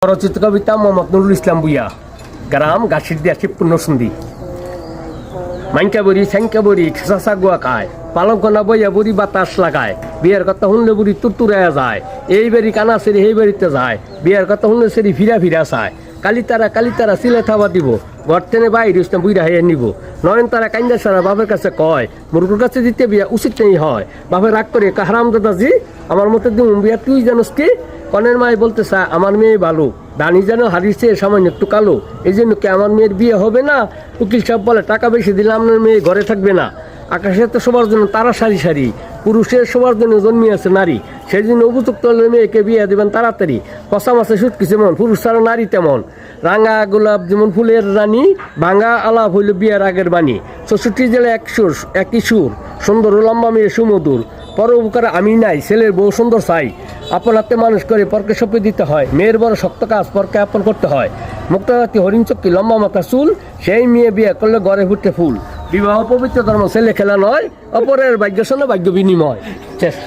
রচিত কবিতা মোহাম্মদ নুরুল ইসলাম বুইয়া, গ্রাম গাছিরদিয়া শিবপুর নরসিংদী। মাইকা বড়ি স্যাংকা বড়ি ঠেসা গুয়া খায়, পালঙ্কনা বইয়া বুড়ি বাতাস লাগায়, বিয়ের কথা শুনলে বুড়ি তুরতুরায়া যায়, এই বাড়ি কানা সেরি এই বাড়িতে যায়, বিয়ের কথা শুনলে সেরি ফিরা ফিরা চায়, কালিতারা সিলে থাবা দিব, ঘর টেনে বাইরে ইসলাম বুইরা হয়ে নিব, নয়ন তারা কান্দা সারা বাপের কাছে কয়, মুরগুর কাছে দিতে বিয়া উচিত নেই হয়, বাপের রাগ করে কাহারাম দাদাজি আমার মতো দিন বিয়া তুই জানোস কি? কনের মায় বলতে চা আমার মেয়ে ভালো, দানি যেন হারিয়েছে সামান্য একটু কালো, এই জন্য কি আমার মেয়ের বিয়ে হবে না? উকিল সাহেব বলে টাকা বেশি দিলে আপনার মেয়ে ঘরে থাকবে না। আকাশে তো সবার জন্য তারা সারি সারি, পুরুষের সবার জন্য জন্মিয়েছে নারী, সেই জন্য উপযুক্ত হলে মেয়েকে বিয়ে দেবেন তাড়াতাড়ি। কষা মাছে সুটকি যেমন পুরুষ ছাড়া নারী তেমন, রাঙা গোলাপ যেমন ফুলের রানী, ভাঙা আলাপ হইল বিয়ের আগের বাণী। ৬৪ জেলায় একই সুর, সুন্দর লম্বা মেয়ে সুমধুর, পর উপকার আমি নাই, ছেলের বউ সুন্দর চাই, আপন হাতে মানুষ করে পরকে সঁপে দিতে হয়, মেয়ের বড় শক্ত কাজ পরকে আপন করতে হয়। মুক্তাজাতি হরিণ চক্কি লম্বা মাথা চুল, সেই মেয়ে বিয়ে করলে ঘরে ফুটে ফুল। বিবাহ পবিত্র ধর্ম, ছেলে খেলা নয়, অপরের ভাগ্য শোনো ভাগ্য বিনিময়। শেষ।